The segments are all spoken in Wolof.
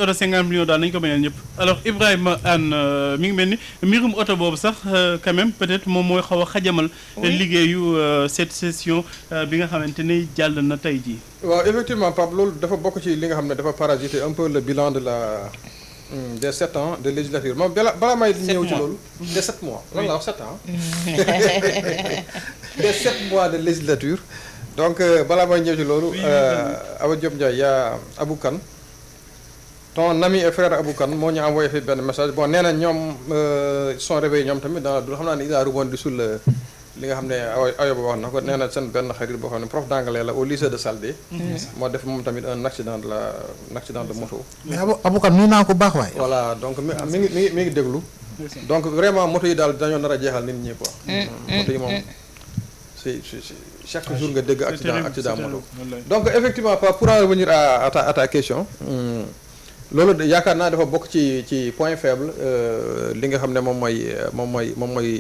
oto 50 millions daal nañu ko bañal ñëpp alors Ibrahima Anne mi ngi mel ni mbirum oto boobu sax quand même peut-être moom mooy xaw a xajamal liggéeyu cette session bi nga xamante ni jàll na tey jii. waaw effectivement Pape loolu dafa bokk ci li nga xam ne dafa parasiter un peu le bilan de la des 7 ans de législature moom balaa may ñëw ci loolu. des 7 mois lan la wax 7 ans. des 7 mois de législature donc balaa may ñëw ci loolu. Awa Diop Ndiaye yaa Abou Kane. ton ami et frère Abou Kane moo ñu envoyé fi benn message bon nee na ñoom sont réveillés ñoom tamit dans du xam naa ne il a rebondi sur le li nga xam ne Ayoba wax na ko nee na seen benn xarit boo xam ne prof d'anglais la au lycée de Saldé. moo def moom tamit un accident de moto. mais Abou Kane nuyu naa ko baax waay. voilà donc mi ngi déglu. donc vraiment moto yi daal dañoo nar a jeexal nit ñi quoi. moto yi moom c'est chaque jour nga dégg accident moto. donc effectivement pour en revenir à ta question. loolu yaakaar naa dafa bokk ci point faible li nga xam ne moom mooy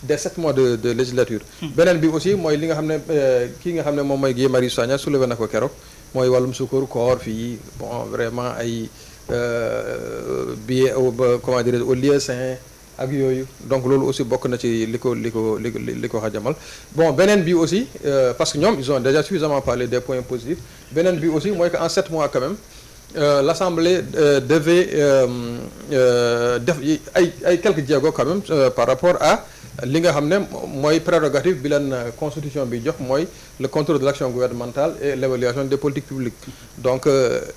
des 7 mois de législature. beneen bi aussi mooy li nga xam ne kii nga xam ne moom mooy Guy Marius Sagna soulevé na ko keroog mooy wàllum sukkur koor fii bon vraiment ay billets comment dire au lieu saint ak yooyu donc loolu aussi bokk na ci li ko xajamal bon beneen bi aussi parce que ñoom ils ont déjà suffisamment parlé des points positifs beneen bi aussi mooy que en 7 mois quand même. L'Assemblée devait def ay quelques jéego quand même par rapport à li nga xam ne mooy prérogative bi leen constitution bi jox mooy le contrôle de l'action gouvernementale et l'évaluation des politiques publiques donc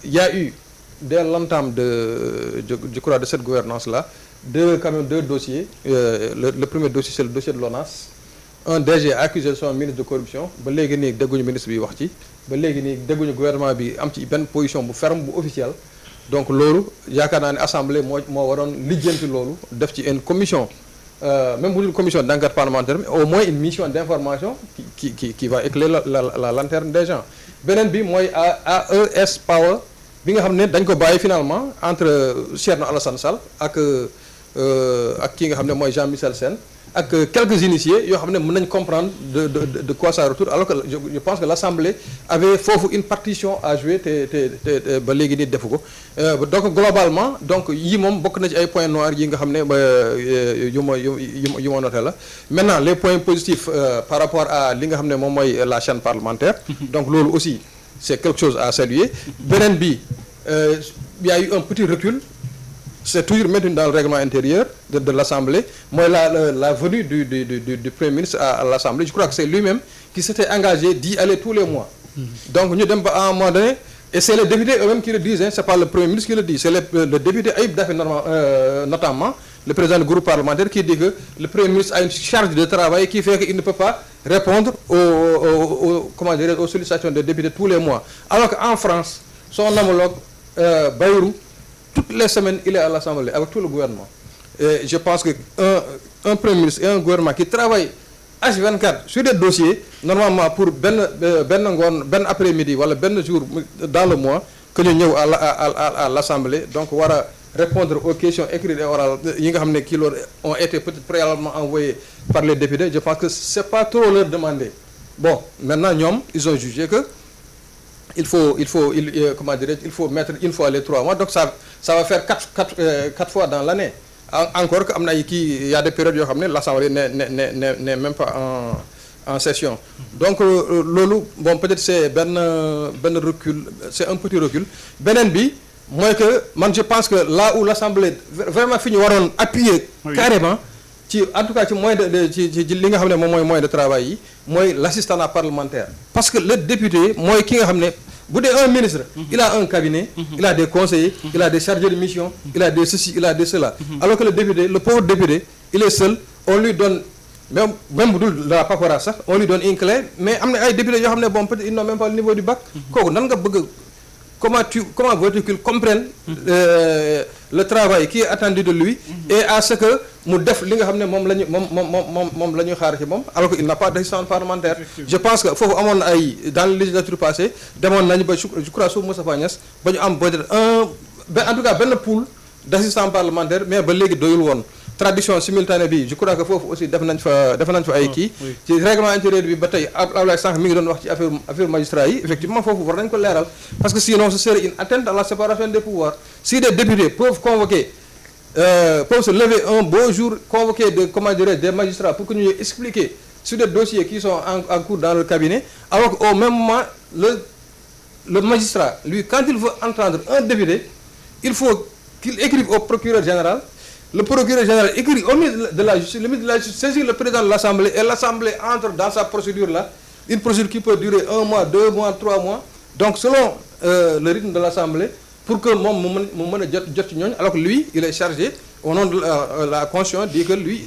il y a eu dès l'entame je crois de cette gouvernance là deux dossiers le premier dossier c'est le dossier de l'ONAS un DG accusé de son ministre de corruption ba léegi nii dégguñu ministre bi wax ci ba léegi nii dégguñu gouvernement bi am ci benn position bu ferme bu officielle donc loolu yaakaar naa ne assemblée moo waroon lijjanti loolu def ci une commission même bu dul commission d'enquête parlementaire mais au moins une mission d'information qui va éclairer la lanterne des gens beneen bi mooy AES Power bi nga xam ne dañ ko bàyyi finalement entre Thierno Alassane Sall ak ki nga xam ne mooy Jean-Michel Sène ak quelques initiés yoo xam ne mën nañ comprendre de quoi ça retourne alors que je pense que l'Assemblée avait foofu une partition à jouer te ba léegi nii defu ko donc globalement donc yi moom bokk na ci ay points noirs yi nga xam ne yu ma noté la maintenant les points positifs par rapport à li nga xam ne moom mooy la chaîne parlementaire donc loolu aussi c'est quelque chose à saluer beneen bi il y a eu un petit recul c'est toujours maintenu dans le règlement intérieur de l'Assemblée mooy la venue du Premier ministre à l'Assemblée je crois que c'est lui-même qui s'était engagé d'y aller tous les mois donc ñu dem ba à un moment donné et c'est les députés eux-mêmes qui le disent c'est pas le Premier ministre qui le dit c'est le député Ayib Daffé notamment le président du groupe parlementaire qui dit que le Premier ministre a une charge de travail qui fait qu'il ne peut pas répondre aux sollicitations des députés tous les mois alors qu'en France son homologue Bayrou toutes les semaines il est à l'Assemblée avec tout le gouvernement et je pense que un Premier ministre et un gouvernement qui travaille H24 sur des dossiers normalement pour benn ngoon benn après-midi wala benn jour dans le mois que ñu ñëw à l'Assemblée donc war a répondre aux questions écrites et orales yi nga xam ne kii loolu ont été peut-être préalablement envoyées par les députés je pense que c'est pas trop leur demander bon maintenant ñoom ils ont jugé que il faut mettre une fois les 3 mois donc ça va faire 4 fois dans l'année encore que am na ay kii y a des périodes yoo xam ne l'Assemblée n'est même pas en session donc loolu bon peut-être c'est benn recul c'est un petit recul beneen bi mooy que man je pense que là où l'Assemblée vraiment fi ñu waroon appuyer carrément ci en tout cas ci moyen ci li nga xam ne moom mooy moyen de travail yi mooy l'assistanat parlementaire parce que le député mooy ki nga xam ne bu dee un ministre il a un cabinet il a des conseillers il a des chargés de mission il a des ceci il a des cela alors que le député le pauvre député il est seul on lui donne même bu dul la paperasse sax on lui donne une clé mais am na ay députés yoo xam ne bon peut-être ils n'ont même pas le niveau du bac kooku nan nga bëgg comment veux-tu qu'il comprenne le travail qui est attendu de lui et à ce que mu def li nga xam ne moom la ñu xaar ci moom alors que il n'a pas d'assistance parlementaire je pense que foofu amoon na ay dans la législature passée demoon nañu ba je crois sous Moustapha Niasse ba ñu am peut-être en tout cas benn pool d'assistants parlementaires mais ba léegi doyul woon tradition simultanée bi je crois que foofu aussi def nañ fa ay kii ci règlement intérieur bi ba tey Abdoulaye sànq mi ngi doon wax ci affaire magistrat yi effectivement foofu war nañ ko leeral parce que sinon ce serait une atteinte à la séparation des pouvoirs si des députés peuvent convoquer peuvent se lever un beau jour convoquer des magistrats pour que ñu expliquer sur des dossiers qui sont en cours dans le cabinet alors qu'au même moment le magistrat lui quand il veut entendre un député il faut qu'il écrive au procureur général. Le procureur général écrit au ministre de la Justice, le ministre de la Justice saisit le président de l'Assemblée et l'Assemblée entre dans sa procédure là, une procédure qui peut durer 1 mois, 2 mois, 3 mois. Donc selon le rythme de l'Assemblée, pour que moom mu mën a jot ci ñooñu alors que lui il est chargé au nom de la Constitution dit que lui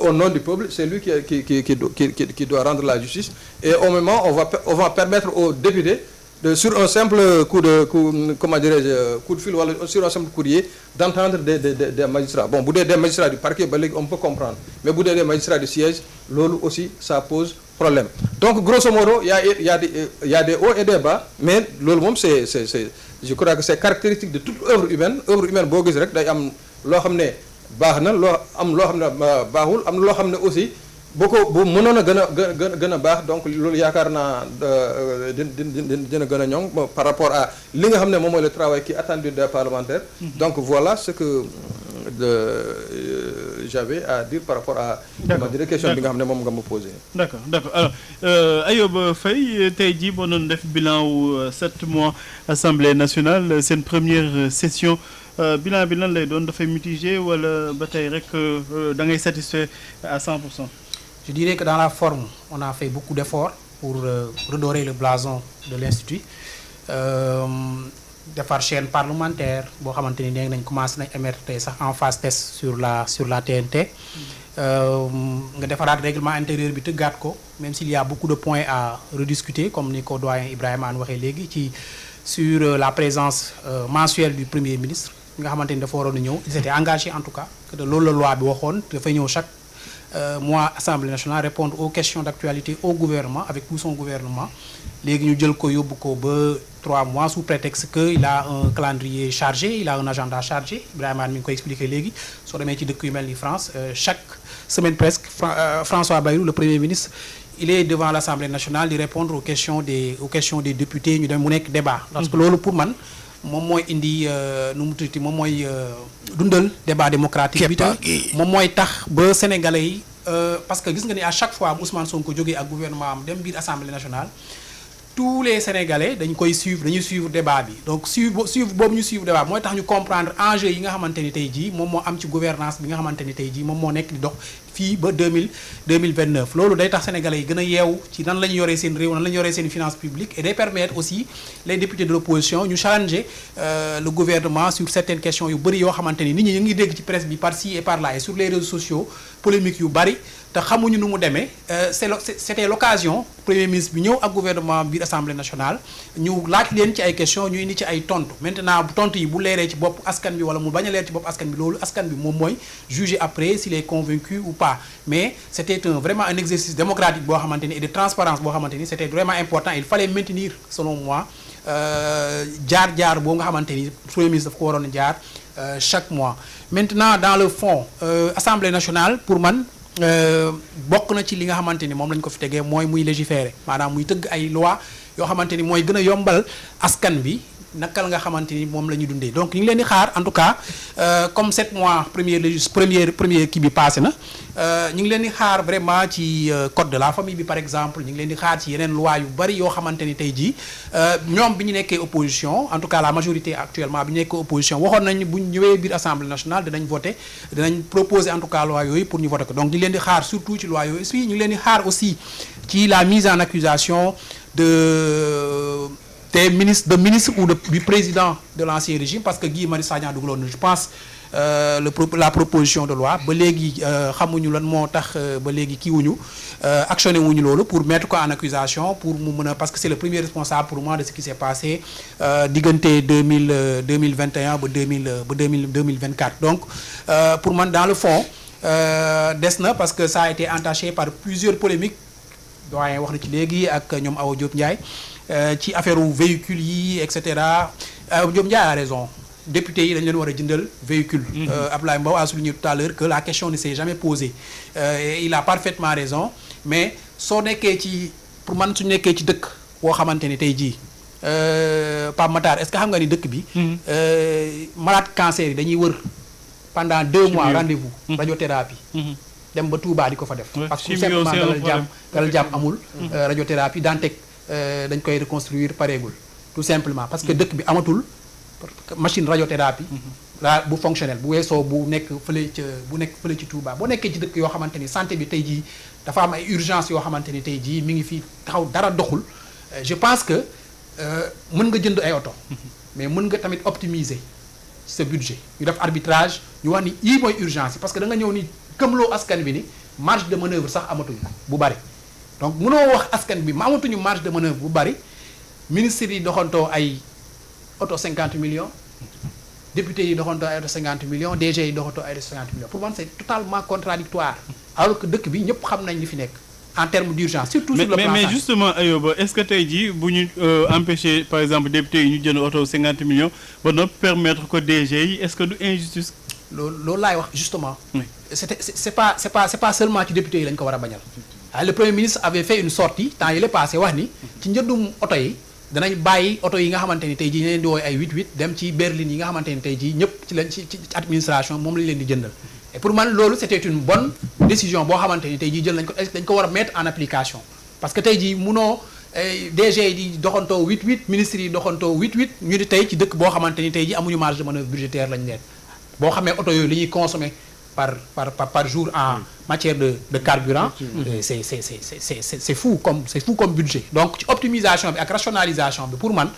au nom du peuple c'est lui qui doit rendre la justice et au moment on va permettre aux députés sur un simple coup de fil wala sur un simple courrier d'entendre des magistrats bon bu dee des magistrats du parquet ba léegi on peut comprendre mais bu dee des magistrats du siège loolu aussi ça pose problème donc grosso modo il y a des hauts et des bas mais loolu moom c'est je crois que c'est caractéristique de toute œuvre humaine boo gis rek day am loo xam ne baax na loo xam ne baaxul am na loo xam ne aussi bu mënoon a gën a baax donc loolu yaakaar naa dina gën a ñoŋ par rapport à li nga xam ne moom mooy le travail qui est attendu des parlementaires donc voilà ce que j'avais à dire par rapport à question bi nga xam ne moom nga ma posé d'accord alors Ayoba Faye tey jii boo doon def bilan wu 7 mois Assemblée nationale seen première session bilan bi lan lay doon dafay mitigé wala ba tey rek da ngay satisfait à 100%. Je dirais que dans la forme, on a fait beaucoup d'efforts pour redorer le blason de l'Institut. Defar chaîne parlementaire boo xamante ni léegi nañ commencé nañ émettre sax en phase test sur la TNT. nga defaraat règlement intérieur bi tëggaat ko même s'il y a beaucoup de points à rediscuter comme ni ko doyen Ibrahima Anne waxee léegi sur la présence mensuelle du Premier ministre nga xamante ni dafa waroon a ñëw. Il s'était engagé en tout cas que de loolu la loi bi waxoon dafay ñëw chaque mois Assemblée nationale répondre aux questions d'actualité au gouvernement avec tout son gouvernement léegi ñu jël ko yóbbu ko ba 3 mois sous prétexte que il a un calendrier chargé il a un agenda chargé Ibrahima mi ngi koy expliquer léegi soo demee ci dëkk yu mel ni France chaque semaine presque François Bayrou le Premier ministre il est devant l'Assemblée nationale di répondre aux questions des députés ñu dem mu nekk débat parce que loolu pour man moom mooy indi nu mu tuddati moom mooy dundal débat démocratique bi te moom mooy tax ba sénégalais yi parce que gis nga ni à chaque fois Ousmane Sonko jógee ak gouvernement am dem biir Assemblée nationale tous les sénégalais dañuy suivre débat bi donc suivre boobu ñu suivre débat bi mooy tax ñu comprendre enjeu yi nga xamante ni tey jii moom moo am ci gouvernance bi nga xamante ni tey jii moom moo nekk di dox fii ba 2029 loolu day tax sénégalais yi gën a yeewu ci nan la ñu yoree seen réew nan la ñu yoree seen finance publique et day permettre aussi les députés de l'opposition ñu challenger le gouvernement sur certaines questions yu bëri yoo xamante ni nit ñi ñu ngi dégg ci presse bi par-ci et par-là et sur les réseaux sociaux polémiques yu bëri te xamuñu nu mu demee c'était l'occasion premier ministre bi ñëw ak gouvernement biir Assemblée nationale ñu laaj leen ci ay questions ñu indi ci ay tontu maintenant tontu yi bu leeree ci bopp askan bi wala mu bañ a leer ci bopp askan bi loolu askan bi moom mooy juger après s'il est convaincu ou pas mais c'était vraiment un exercice démocratique boo xamante ni et de transparence boo xamante ni c'était vraiment important il fallait maintenir selon moi jaar boo nga xamante ni premier ministre daf ko waroon a jaar chaque mois maintenant dans le fond Assemblée nationale pour man bokk na ci li nga xamante ni moom lañ ko fi tegee mooy muy légiférer maanaam muy tëgg ay loi yoo xamante ni mooy gën a yombal askan bi naka la nga xamante ni moom la ñu dundee donc ñu ngi leen di xaar en tout cas comme 7 mois premier kii bi passé na ñu ngi leen di xaar vraiment ci code de la famille bi par exemple ñu ngi leen di xaar ci yeneen loi yu bari yoo xamante ni tey jii ñoom bi ñu nekkee opposition en tout cas la majorité actuellement bi ñu nekkee opposition waxoon nañ bu ñu ñëwee biir Assemblée nationale dinañ proposer en tout cas loi yooyu pour ñu voter ko donc ñu ngi leen di xaar surtout ci loi yooyu aussi ñu ngi leen di xaar aussi ci la mise en accusation des ministres ou du président de l'ancien régime parce que Guy Marius Sagna dugaloon je pense la proposition de loi ba léegi xamuñu lan moo tax ba léegi kii wuñu actionné wuñu loolu pour mettre ko en accusation pour mu mën a parce que c'est le premier responsable pour moi de ce qui s'est passé diggante 2021 ba 2024 donc pour man dans le fond des na parce que ça a été entaché par plusieurs polémiques doyen wax na ci léegi ak ñoom Awa Diop Ndiaye ci affaire u véhicule yi et cetera Diop Ndiaye a raison députés yi dañ leen war a jëndal véhicule. Abdoulaye Mbow a souligné tout à l'heure que la question ne s'est jamais posée et il a parfaitement raison mais soo nekkee ci pour man suñu nekkee ci dëkk boo xamante ni tey jii Pape Matar est-ce que xam nga ni dëkk bi. malade cancer yi dañuy wër pendant 2 mois rendez-vous. radiothérapie. dem ba Touba di ko fa def. parce que tout simplement dalal jàmm amul. radiothérapie Dantec dañ koy reconstruire pareegul tout simplement parce que dëkk bi amatul machine radiothérapie. la bu fonctionnel bu weesoo bu nekk fële ci Touba boo nekkee ci dëkk yoo xamante ni santé bi tey jii dafa am ay urgence yoo xamante ni tey jii mi ngi fi taxaw dara doxul je pense que mën nga jënd ay oto. mais mën nga tamit optimiser ce budget ñu def arbitrage ñu wax ni yii mooy urgence yi parce que da nga ñëw ni këmloo askan bi ni marge de manœuvre sax amatuñu bu bari donc mënoo wax askan bi ma amatuñu marge de manœuvre bu bari ministre yi doxantoo ay oto 50 millions député yi doxantoo ay oto 50 millions DG yi doxantoo ay oto 50 millions pour moi c'est totalement contradictoire alors que dëkk bi ñëpp xam nañ li fi nekk en termes d'urgence surtout sur le plan mais justement Ayoba est-ce que tey jii bu ñu empêcher par exemple député yi ñu jënd oto 50 millions ba noppi permettre ko DG yi est-ce que du injustice. loolu laay wax justement. oui c'est pas seulement ci député yi lañ ko war a bañal. le premier ministre avait fait une sortie temps yi la passé wax ni ci njëndum oto yi danañ bàyyi oto yi nga xamante ni tey jii ñu leen di woowee ay 8-8 dem ci berline yi nga xamante ni tey jii ñëpp ci administration moom lañ leen di jëndal. et pour man loolu c'était une bonne décision boo xamante ni tey jii jël dañ ko war a mettre en application parce que tey jii munoo DG yi di doxantoo 8-8 ministres yi doxantoo 8-8 ñu di tey ci dëkk boo xamante ni tey jii amuñu marge de manœuvre budgétaire lañ nekk boo xamee oto yooyu li ñuy consommer par jour en matière de carburant c'est fou comme budget donc ci optimisation bi ak rationalisation bi pour man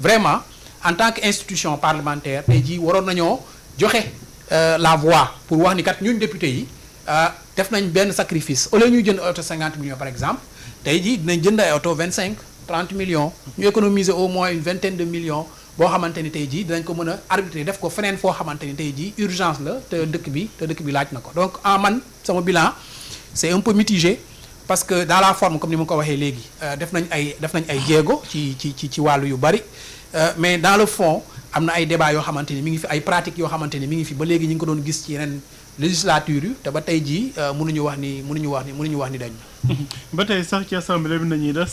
vraiment en tant que institution parlementaire tey jii waroon nañoo joxe la voix pour wax ni kat ñun député yi def nañ benn sacrifice au lieu ñuy jënd oto 50 millions par exemple tey jii dinañ jënd ay oto 25-30 millions ñu économiser au moins une vingtaine de millions boo xamante ni tey jii dinañ ko mën a arbitrer def ko feneen foo xamante ni tey jii urgence la te dëkk bi laaj na ko donc en man sama bilan c'est un peu mitigé parce que dans la forme comme ni ma ko waxee léegi def nañ ay jéego ci wàllu yu bari mais dans le fond am na ay débats yoo xamante ni mi ngi fi ay pratiques yoo xamante ni mi ngi fi ba léegi ñu ngi ko doon gis ci yeneen législature yu te ba tey jii mënuñu wax ni dañ. ba tey sax ci assemblée bi nañuy des